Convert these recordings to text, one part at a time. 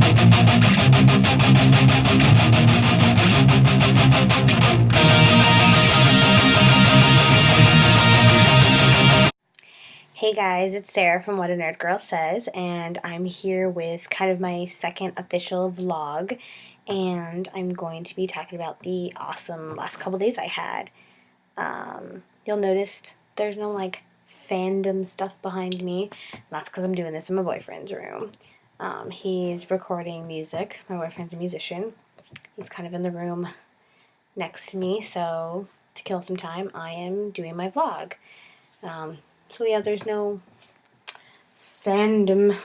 Hey guys, it's Sarah from What a Nerd Girl Says, and I'm here with kind of my second official vlog, and I'm going to be talking about the awesome last couple days I had. You'll notice there's no like fandom stuff behind me. That's because I'm doing this in my boyfriend's room. He's recording music. My boyfriend's a musician. He's kind of in the room next to me, so to kill some time, I am doing my vlog. So yeah, there's no fandom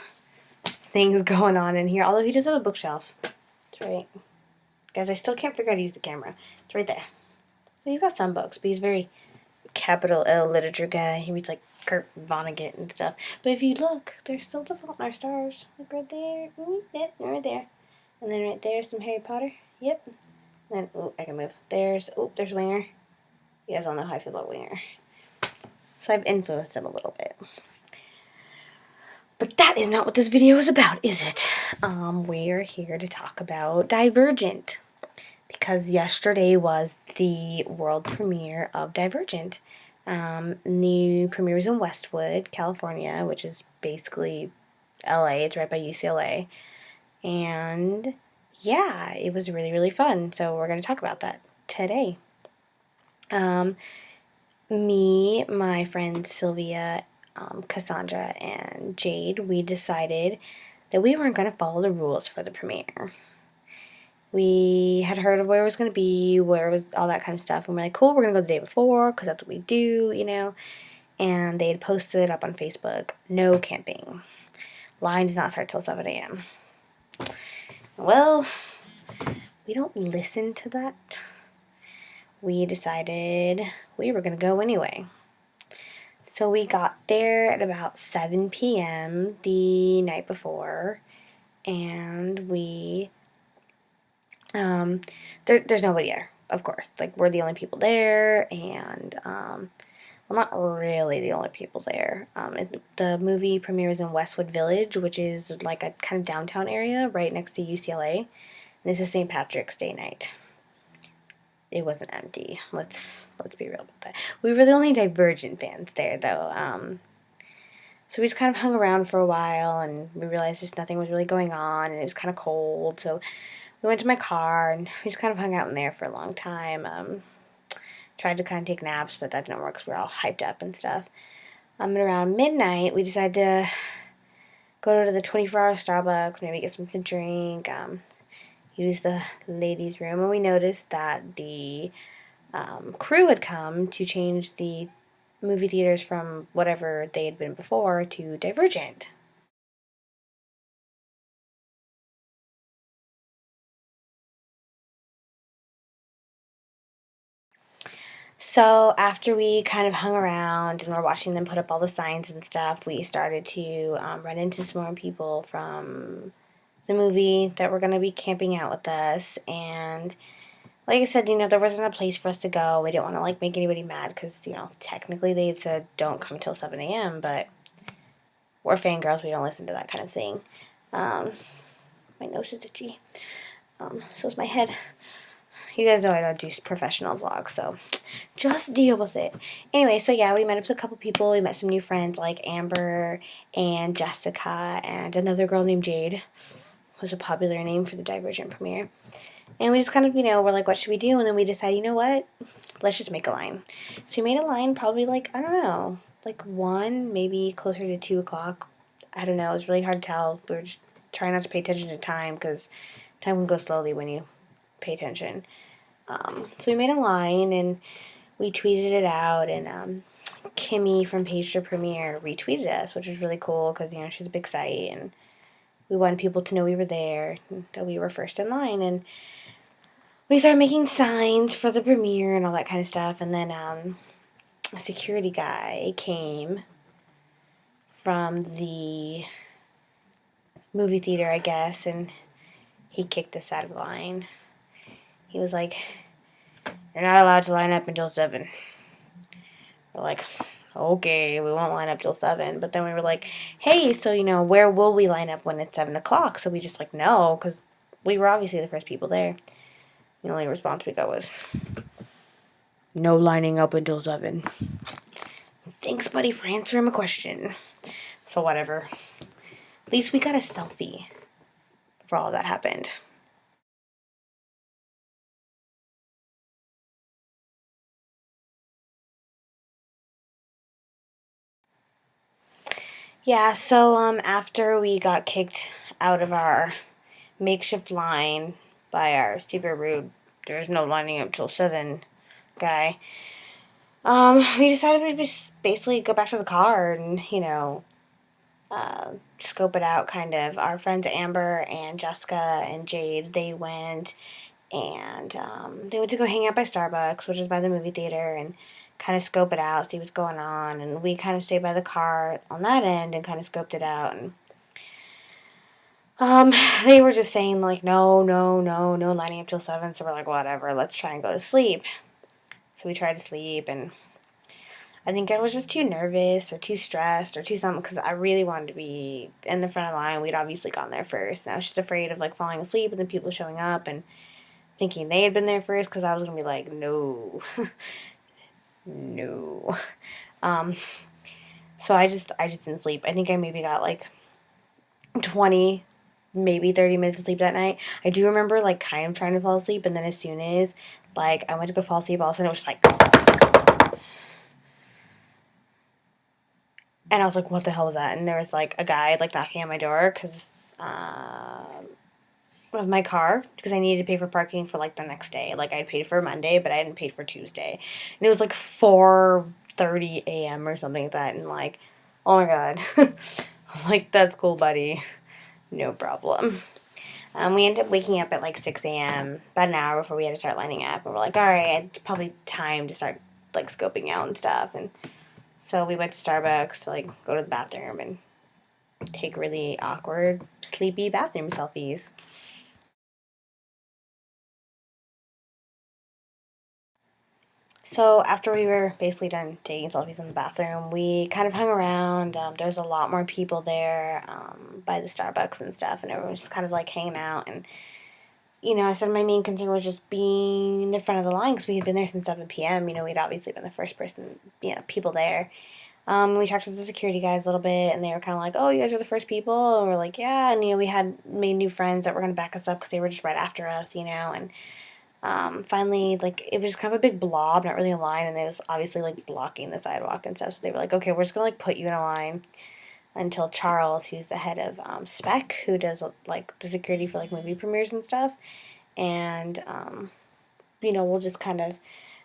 things going on in here. Although he does have a bookshelf. That's right. Guys, I still can't figure out how to use the camera. It's right there. So he's got some books, but he's very capital L literature guy. He reads like Kurt Vonnegut and stuff. But if you look, there's still the Fault in Our Stars. Like right there. Yep, right there. And then right there, some Harry Potter. Yep. And then, I can move. There's Winger. You guys all know how I feel about Winger. So I've influenced him a little bit. But that is not what this video is about, is it? We're here to talk about Divergent. Because yesterday was the world premiere of Divergent. The premiere was in Westwood, California, which is basically LA. It's right by UCLA. And yeah, it was really, really fun. So we're going to talk about that today. Me, my friend Sylvia, Cassandra, and Jade, we decided that we weren't going to follow the rules for the premiere. We had heard of where it was going to be, where it was, all that kind of stuff, and we're like, cool, we're going to go the day before, because that's what we do, you know, and they had posted up on Facebook, no camping. Line does not start till 7 a.m. Well, we don't listen to that. We decided we were going to go anyway. So we got there at about 7 p.m. the night before, and we, there's nobody there, of course. Like, we're the only people there, and, well, not really the only people there. The movie premieres in Westwood Village, which is like a kind of downtown area right next to UCLA, and this is St. Patrick's Day night. It wasn't empty. Let's be real about that. We were the only Divergent fans there, though. So we just kind of hung around for a while, and we realized just nothing was really going on, and it was kind of cold. So we went to my car, and we just kind of hung out in there for a long time. Tried to kind of take naps, but that didn't work because we were all hyped up and stuff. And around midnight, we decided to go to the 24-hour Starbucks, maybe get something to drink, use the ladies' room, and we noticed that the crew had come to change the movie theaters from whatever they had been before to Divergent. So after we kind of hung around and were watching them put up all the signs and stuff, we started to run into some more people from the movie that were going to be camping out with us. And like I said, you know, there wasn't a place for us to go. We didn't want to, like, make anybody mad because, you know, technically they had said don't come till 7 a.m., but we're fangirls. We don't listen to that kind of thing. My nose is itchy. So is my head. You guys know I don't do professional vlogs, so just deal with it. Anyway, so yeah, we met up with a couple people. We met some new friends like Amber and Jessica and another girl named Jade. Was a popular name for the Divergent premiere. And we just kind of, you know, we're like, what should we do? And then we decided, you know what? Let's just make a line. So we made a line probably like, I don't know, like 1, maybe closer to 2 o'clock. I don't know. It was really hard to tell. We were just trying not to pay attention to time because time can go slowly when you pay attention. So we made a line and we tweeted it out, and Kimmy from Page to Premiere retweeted us, which was really cool because, you know, she's a big site, and we wanted people to know we were there, that we were first in line, and we started making signs for the premiere and all that kind of stuff, and then a security guy came from the movie theater, I guess, and he kicked us out of line. He was like, "You're not allowed to line up until 7. We're like, okay, we won't line up till 7. But then we were like, hey, so, where will we line up when it's 7 o'clock? So we just, no, because we were obviously the first people there. The only response we got was, no lining up until 7. Thanks, buddy, for answering my question. So whatever. At least we got a selfie for all that happened. Yeah, so after we got kicked out of our makeshift line by our super rude, there's no lining up till 7 guy, we decided we'd just basically go back to the car and, scope it out, kind of. Our friends Amber and Jessica and Jade, they went to go hang out by Starbucks, which is by the movie theater, and kind of scope it out, see what's going on. And we kind of stayed by the car on that end and kind of scoped it out. And they were just saying like, no, no, no, no lining up till 7. So we're like, whatever, let's try and go to sleep. So we tried to sleep, and I think I was just too nervous or too stressed or too something because I really wanted to be in the front of the line. We'd obviously gone there first, and I was just afraid of like falling asleep and then people showing up and thinking they had been there first because I was gonna be like, no, no. Um, so I just didn't sleep. I think I maybe got like 20, maybe 30 minutes of sleep that night. I do remember like kind of trying to fall asleep, and then as soon as like I went to go fall asleep, all of a sudden it was just like, and I was like, what the hell was that? And there was like a guy like knocking on my door because of my car because I needed to pay for parking for like the next day. Like I had paid for Monday, but I hadn't paid for Tuesday, and it was like 4:30 a.m. or something like that. And like, oh my god, I was like, that's cool, buddy, no problem. We ended up waking up at like 6 a.m. about an hour before we had to start lining up, and we're like, all right, it's probably time to start like scoping out and stuff. And so we went to Starbucks to like go to the bathroom and take really awkward, sleepy bathroom selfies. So after we were basically done taking selfies in the bathroom, we kind of hung around. There was a lot more people there by the Starbucks and stuff, and everyone was just kind of like hanging out. And I said my main concern was just being in the front of the line because we had been there since 7 p.m. We'd obviously been the first person, people there. We talked to the security guys a little bit, and they were kind of like, "Oh, you guys were the first people," and we're like, "Yeah." And we had made new friends that were gonna back us up because they were just right after us, and finally, like, it was just kind of a big blob, not really a line, and it was obviously, like, blocking the sidewalk and stuff. So they were like, okay, we're just gonna, like, put you in a line until Charles, who's the head of Spec, who does, like, the security for, like, movie premieres and stuff, and, we'll just kind of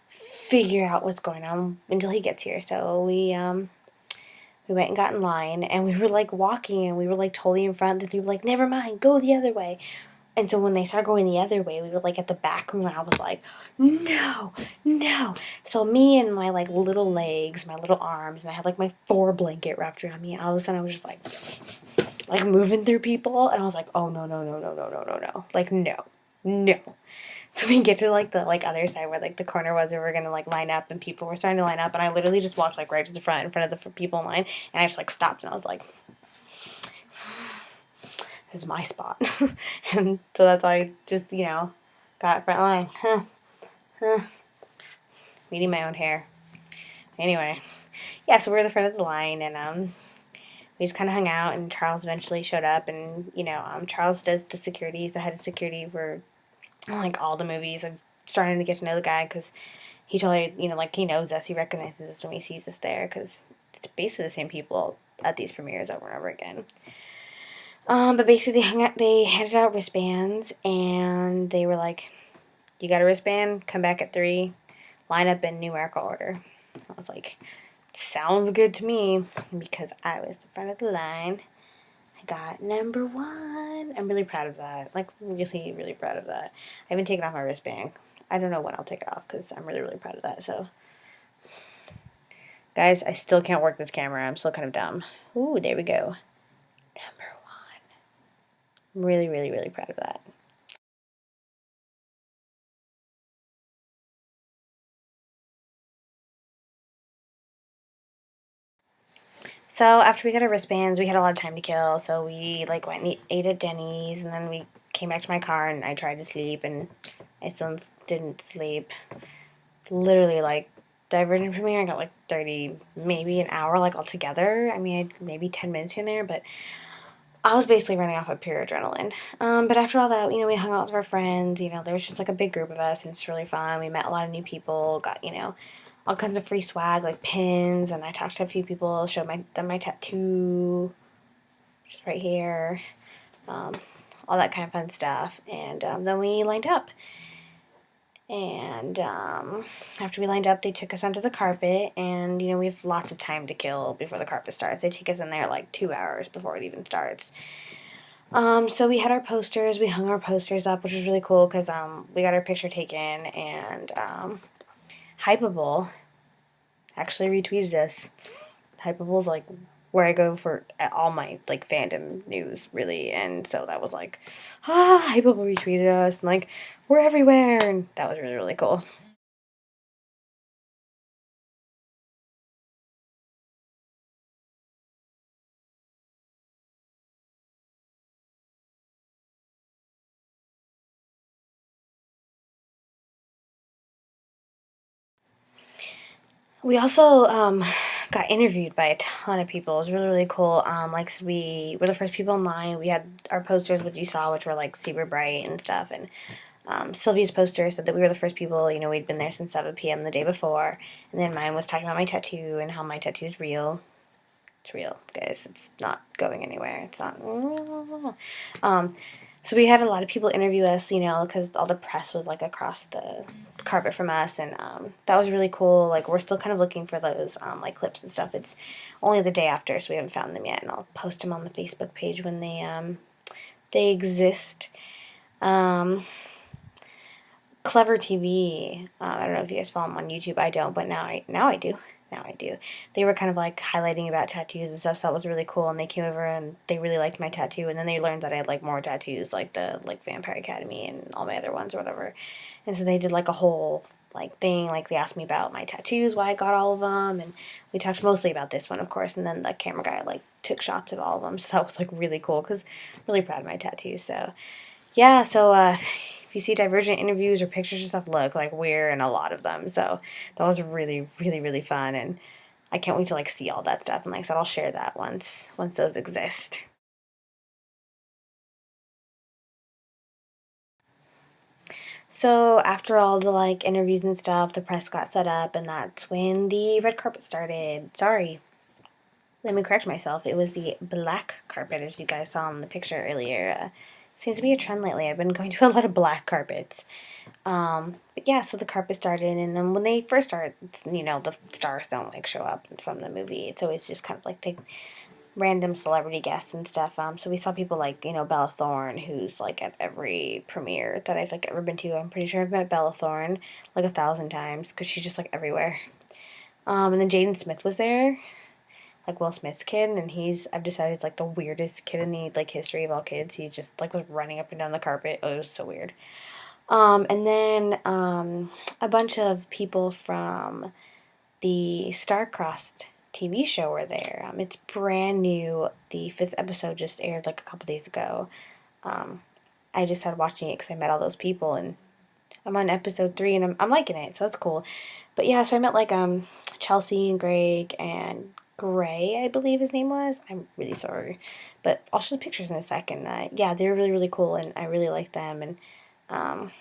figure out what's going on until he gets here. So we went and got in line, and we were, like, walking, and we were, like, totally in front, and people were like, never mind, go the other way. And so when they started going the other way, we were like at the back room, and I was like, no, no. So me and my like little legs, my little arms, and I had like my 4 blanket wrapped around me. All of a sudden I was just like moving through people, and I was like, oh no, no, no, no, no, no, no, no. Like no, no. So we get to like the like other side where like the corner was where we are gonna like line up, and people were starting to line up, and I literally just walked like right to the front in front of the people in line, and I just like stopped, and I was like, this is my spot. And so that's why I just, got front line. Meeting my own hair. Anyway, yeah, so we're at the front of the line, and we just kind of hung out, and Charles eventually showed up, and, Charles does the security. He's the head of security for, like, all the movies. I'm starting to get to know the guy because he totally, like, he knows us. He recognizes us when he sees us there because it's basically the same people at these premieres over and over again. But basically, they handed out wristbands, and they were like, "You got a wristband? Come back at 3. Line up in numerical order." I was like, "Sounds good to me," because I was the front of the line. I got number 1. I'm really proud of that. Like, really, really proud of that. I haven't taken off my wristband. I don't know when I'll take it off because I'm really, really proud of that. So, guys, I still can't work this camera. I'm still kind of dumb. Ooh, there we go. Number 1. I'm really, really, really proud of that. So after we got our wristbands, we had a lot of time to kill. So we like went and ate at Denny's, and then we came back to my car, and I tried to sleep, and I still didn't sleep. Literally, like, Divergent premiere, I got like 30, maybe an hour, like, altogether. I mean, I had maybe 10 minutes in there, but I was basically running off of pure adrenaline. But after all that, we hung out with our friends. There was just like a big group of us, and it's really fun. We met a lot of new people, got, all kinds of free swag, like pins, and I talked to a few people, showed them my tattoo, which is right here, um, all that kind of fun stuff. And then we lined up. And after we lined up, they took us onto the carpet, and we have lots of time to kill before the carpet starts. They take us in there like 2 hours before it even starts. So we had our posters. We hung our posters up, which was really cool because we got our picture taken, and Hypable actually retweeted us. Hypable's like where I go for all my like fandom news, really, and so that was like, Hypable retweeted us, and like we're everywhere, and that was really, really cool. We also got interviewed by a ton of people. It was really, really cool. Like, so we were the first people in line. We had our posters, which you saw, which were like super bright and stuff. And Sylvia's poster said that we were the first people. We'd been there since 7 p.m. the day before. And then mine was talking about my tattoo and how my tattoo is real. It's real, guys. It's not going anywhere. It's not. Um, so we had a lot of people interview us, because all the press was like across the carpet from us, and that was really cool. Like, we're still kind of looking for those like clips and stuff. It's only the day after, so we haven't found them yet, and I'll post them on the Facebook page when they exist. Um, Clever TV. I don't know if you guys follow them on YouTube. I don't, but now I do. Now I do. They were kind of like highlighting about tattoos and stuff, so that was really cool. And they came over and they really liked my tattoo. And then they learned that I had like more tattoos, like the like Vampire Academy and all my other ones or whatever. And so they did like a whole like thing. Like, they asked me about my tattoos, why I got all of them, and we talked mostly about this one, of course. And then the camera guy like took shots of all of them, so that was like really cool because I'm really proud of my tattoos. So yeah, so if you see Divergent interviews or pictures and stuff, look, like, we're in a lot of them. So that was really, really, really fun, and I can't wait to like see all that stuff. And like I said, I'll share that once those exist. So after all the like interviews and stuff, the press got set up, and that's when the red carpet started. Sorry, let me correct myself. It was the black carpet, as you guys saw in the picture earlier. Seems to be a trend lately. I've been going to a lot of black carpets. But yeah, so the carpet started, and then when they first start, the stars don't like show up from the movie. It's always just kind of like the random celebrity guests and stuff. So we saw people like Bella Thorne, who's like at every premiere that I've like ever been to. I'm pretty sure I've met Bella Thorne like 1,000 times because she's just like everywhere. And then Jaden Smith was there, like Will Smith's kid, and I've decided it's like the weirdest kid in the like history of all kids. He just like was running up and down the carpet. Oh, it was so weird. And then a bunch of people from the Star-Crossed TV show were there. It's brand new. The fifth episode just aired like a couple days ago. Um, I just started watching it because I met all those people, and I'm on episode 3, and I'm liking it, so that's cool. But yeah, so I met like Chelsea and Greg and Gray, I believe his name was. I'm really sorry, but I'll show the pictures in a second. Yeah, they were really, really cool, and I really liked them, and um,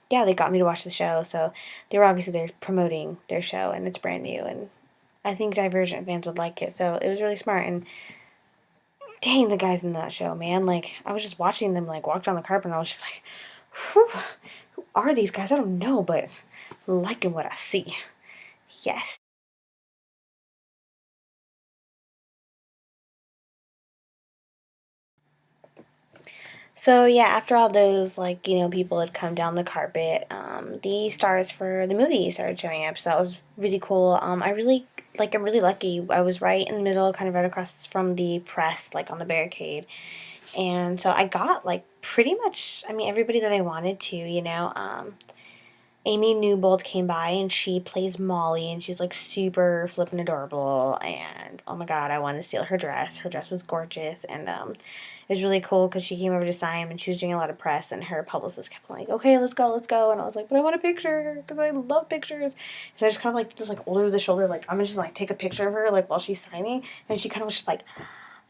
yeah, they got me to watch the show. So they were obviously there promoting their show, and it's brand new, and I think Divergent fans would like it. So it was really smart. And dang, the guys in that show, man! Like, I was just watching them like walk down the carpet, and I was just like, whew, who are these guys? I don't know, but I'm liking what I see. Yes. So yeah, after all those like people had come down the carpet, the stars for the movie started showing up. So that was really cool. I'm really lucky. I was right in the middle, kind of right across from the press, like on the barricade, and so I got like pretty much. I mean, everybody that I wanted to. Amy Newbold came by and she plays Molly and she's like super flippin' adorable, and oh my god, I wanted to steal her dress. Her dress was gorgeous, and it was really cool because she came over to sign and she was doing a lot of press, and her publicist kept like, okay, let's go, and I was like, but I want a picture because I love pictures. So I just kind of like just like over the shoulder, like I'm gonna just like take a picture of her like while she's signing, and she kind of was just like,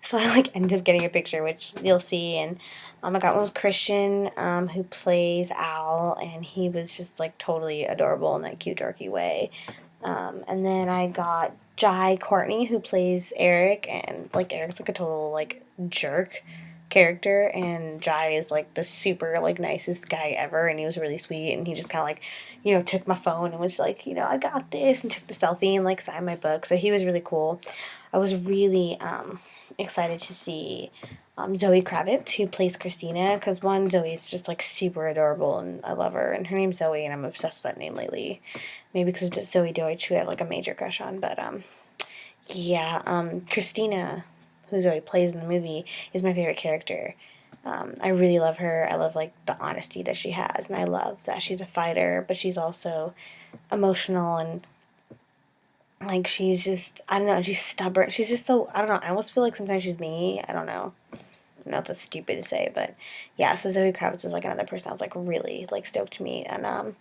so I like ended up getting a picture, which you'll see. And I got one with Christian, who plays Al, and he was just like totally adorable in that cute, dorky way. And then I got Jai Courtney, who plays Eric, and like Eric's like a total like jerk character, and Jai is like the super like nicest guy ever, and he was really sweet, and he just kind of like, took my phone and was like, I got this, and took the selfie and like signed my book. So he was really cool. I was really excited to see Zoe Kravitz, who plays Christina, because one, Zoe's just like super adorable and I love her, and her name's Zoe, and I'm obsessed with that name lately. Maybe because of Zoe Deutsch, who I have like a major crush on, but yeah, Christina, who Zoe plays in the movie, is my favorite character. I really love her. I love like the honesty that she has, and I love that she's a fighter, but she's also emotional, and like she's just, I don't know, she's stubborn. She's just so, I don't know, I almost feel like sometimes she's me. I don't know. Not that's stupid to say, but yeah. So Zoe Kravitz is like another person I was like really like stoked to meet, and I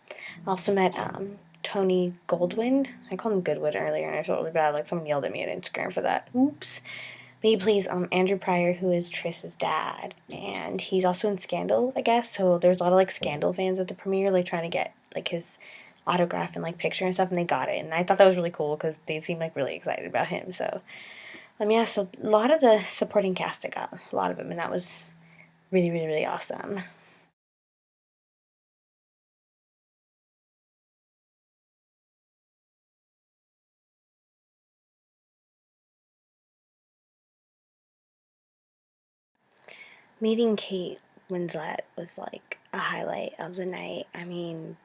also met Tony Goldwyn. I called him Goodwin earlier, and I felt really bad. Like someone yelled at me on Instagram for that. Oops. But he plays Andrew Pryor, who is Trish's dad, and he's also in Scandal, I guess. So there's a lot of like Scandal fans at the premiere, like trying to get like his autograph and like picture and stuff, and they got it, and I thought that was really cool because they seemed like really excited about him. So yeah, so a lot of the supporting cast, I got a lot of them, and that was really, really, really awesome. Meeting Kate Winslet was like a highlight of the night. I mean,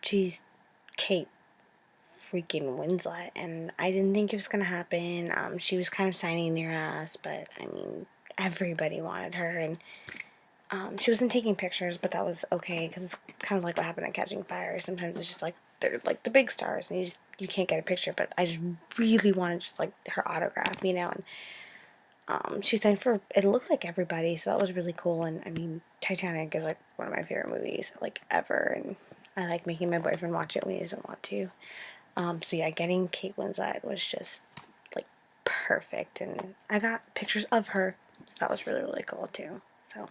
she's Kate freaking Winslet, and I didn't think it was gonna happen. She was kind of signing near us, but I mean, everybody wanted her, and she wasn't taking pictures, but that was okay because it's kind of like what happened at Catching Fire. Sometimes it's just like they're like the big stars, and you can't get a picture. But I just really wanted just like her autograph, and she sang for, it looked like everybody, so that was really cool. And I mean, Titanic is like one of my favorite movies like ever, and I like making my boyfriend watch it when he doesn't want to. So yeah, getting Kate Winslet was just like perfect, and I got pictures of her, so that was really really cool too. So,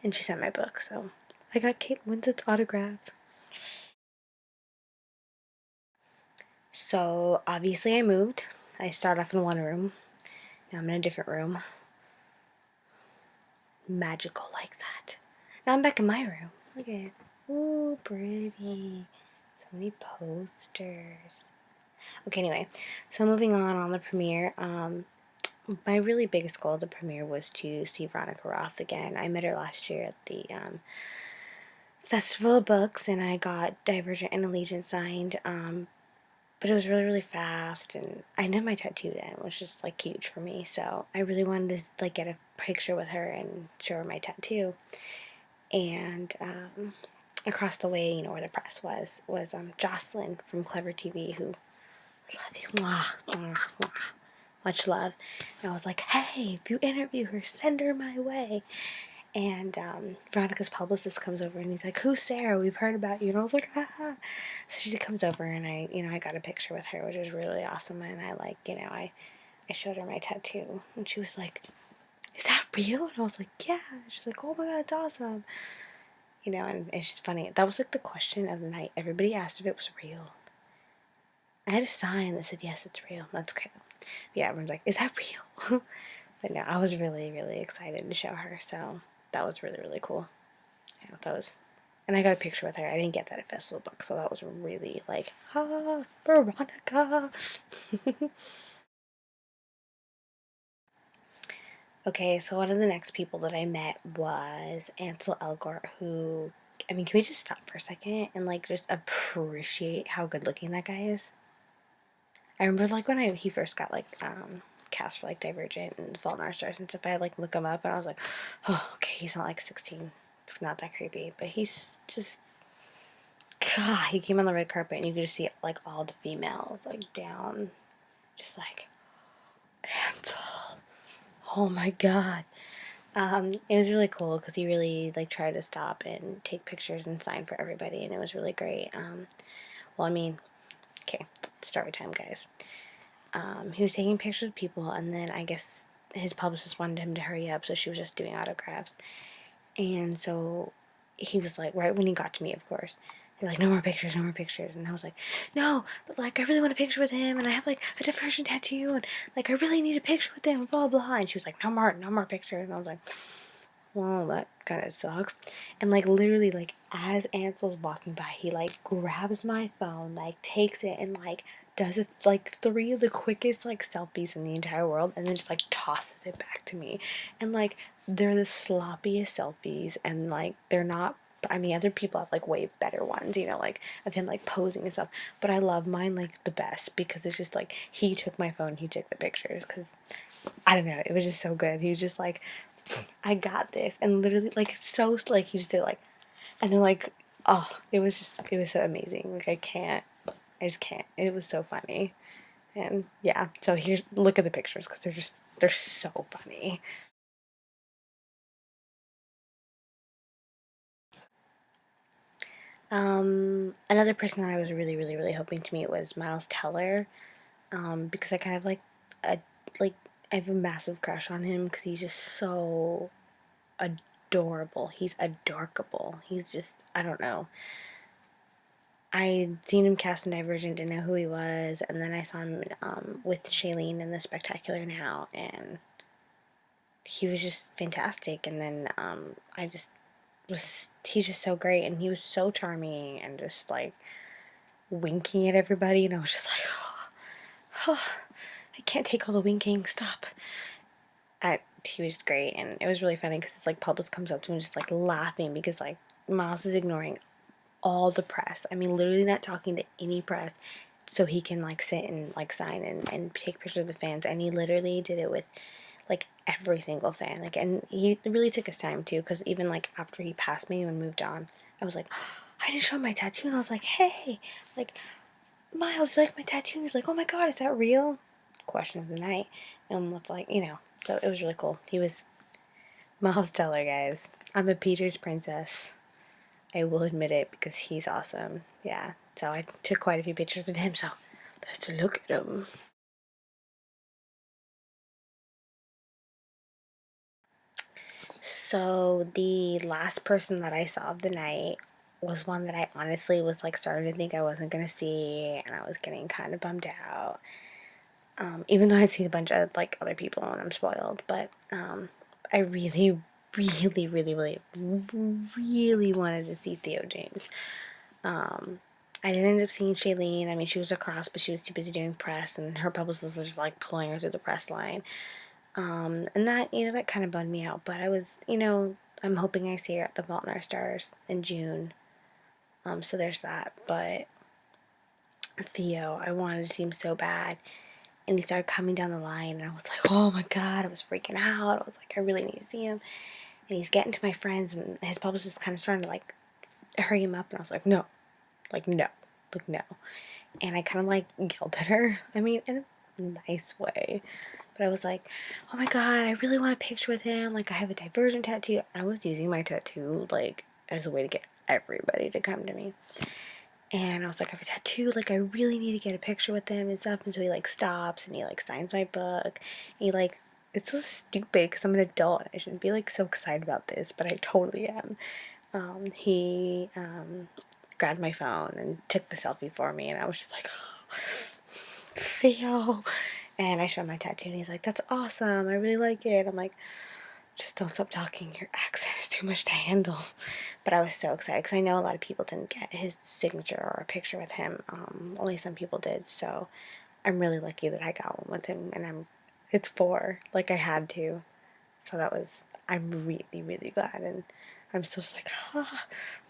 and she sent my book, so I got Kate Winslet's autograph. So obviously I moved. I started off in one room. Now I'm in a different room. Magical like that. Now I'm back in my room. Look at it. Ooh, pretty. So many posters. Okay, anyway. So moving on the premiere. My really biggest goal of the premiere was to see Veronica Ross again. I met her last year at the Festival of Books, and I got Divergent and Allegiant signed. But it was really really fast, and I did my tattoo then, which is like huge for me. So I really wanted to like get a picture with her and show her my tattoo. And across the way, where the press was Jocelyn from Clever TV, who love you, mwah, mwah, mwah, much love. And I was like, hey, if you interview her, send her my way. And Veronica's publicist comes over and he's like, who's Sarah? We've heard about you. And I was like, ah. So she comes over and I got a picture with her, which was really awesome. And I like, I showed her my tattoo, and she was like, is that real? And I was like, yeah. She's like, oh my god, it's awesome. And it's just funny. That was like the question of the night. Everybody asked if it was real. I had a sign that said, yes, it's real. That's okay. Yeah, everyone's like, is that real? But no, I was really, really excited to show her. So that was really, really cool. Yeah, that was, and I got a picture with her. I didn't get that at Festival Book, so that was really like, Veronica. Okay, so one of the next people that I met was Ansel Elgort, who, I mean, can we just stop for a second and like just appreciate how good looking that guy is? I remember like when he first got like cast for like Divergent and Fault in Our Stars and stuff. I had like look him up and I was like, oh, okay, he's not like 16. It's not that creepy, but he's just God, he came on the red carpet and you could just see like all the females like down, just like, Ansel. Oh my God. It was really cool because he really like tried to stop and take pictures and sign for everybody, and it was really great. Well, I mean, okay, story time, guys. He was taking pictures of people, and then I guess his publicist wanted him to hurry up, so she was just doing autographs. And so he was like, right when he got to me, of course, they're like, no more pictures, no more pictures. And I was like, no, but like, I really want a picture with him, and I have like a Divergent tattoo, and like, I really need a picture with him, blah, blah. And she was like, no more pictures. And I was like, well, that kind of sucks. And like, literally, like, as Ansel's walking by, he like grabs my phone, like, takes it, and like, does it like three of the quickest like selfies in the entire world, and then just like tosses it back to me. And like, they're the sloppiest selfies, and like, they're not. I mean, other people have like way better ones, you know, like of him like posing and stuff. But I love mine like the best because it's just like he took my phone, he took the pictures, because I don't know, it was just so good. He was just like, I got this, and literally like so like he just did like, and then like, oh, it was so amazing. Like I just can't. It was so funny, and yeah. So here's look at the pictures because they're so funny. Another person that I was really hoping to meet was Miles Teller, because I kind of a like I have a massive crush on him because he's just so adorable. He's adorkable. He's just, I don't know. I'd seen him cast in Divergent, didn't know who he was, and then I saw him with Shailene in The Spectacular Now, and he was just fantastic. And then I just he's just so great, and he was so charming, and just like winking at everybody, and I was just like, oh, I can't take all the winking, stop. He was great, and it was really funny because it's like Publis comes up to him just like laughing because like Miles is ignoring all the press. I mean, literally not talking to any press so he can like sit and like sign and take pictures of the fans. And he literally did it with like every single fan. Like, and he really took his time too, because even like after he passed me and moved on, I was like, I didn't show him my tattoo, and I was like, hey, like, Miles, you like my tattoo? He's like, oh my God, is that real? Question of the night. And was like, you know, so it was really cool. He was Miles Teller, guys. I'm a Peter's princess. I will admit it because he's awesome. Yeah. So I took quite a few pictures of him. So let's look at him. So the last person that I saw of the night was one that I honestly was like starting to think I wasn't gonna see, and I was getting kind of bummed out. Even though I'd seen a bunch of like other people and I'm spoiled, but I really wanted to see Theo James. I didn't end up seeing Shailene. I mean, she was across, but she was too busy doing press, and her publicist was just like pulling her through the press line. And that, you know, that kind of bummed me out. But I was, you know, I'm hoping I see her at the Fault in Our Stars in June. So there's that. But Theo, I wanted to see him so bad. And he started coming down the line, and I was like, oh my God, I was freaking out. I was like, I really need to see him. And he's getting to my friends, and his publicist kind of starting to like hurry him up. And I was like, no, like, no, like, no. And I kind of like yelled at her. I mean, in a nice way. But I was like, oh my God, I really want a picture with him. Like, I have a Divergent tattoo. I was using my tattoo, like, as a way to get everybody to come to me. And I was like, I have a tattoo. Like, I really need to get a picture with him and stuff. And so he, like, stops and he, like, signs my book. And he, like, it's so stupid because I'm an adult. I shouldn't be, like, so excited about this, but I totally am. He grabbed my phone and took the selfie for me. And I was just like, Theo. And I showed my tattoo, and he's like, that's awesome. I really like it. I'm like, just don't stop talking. Your accent is too much to handle. But I was so excited because I know a lot of people didn't get his signature or a picture with him. Only some people did. So I'm really lucky that I got one with him, and it's four. Like, I had to. So I'm really glad. And I'm still just like,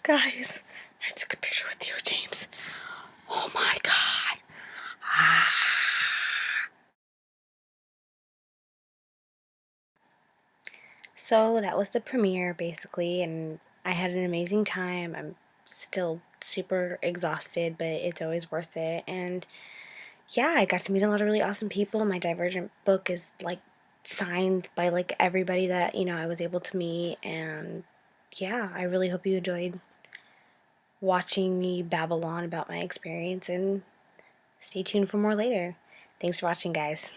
guys, I took a picture with Theo James. Oh my God. So that was the premiere basically, and I had an amazing time. I'm still super exhausted, but it's always worth it. And yeah, I got to meet a lot of really awesome people. My Divergent book is like signed by like everybody that, I was able to meet. And yeah, I really hope you enjoyed watching me babble on about my experience, and stay tuned for more later. Thanks for watching, guys.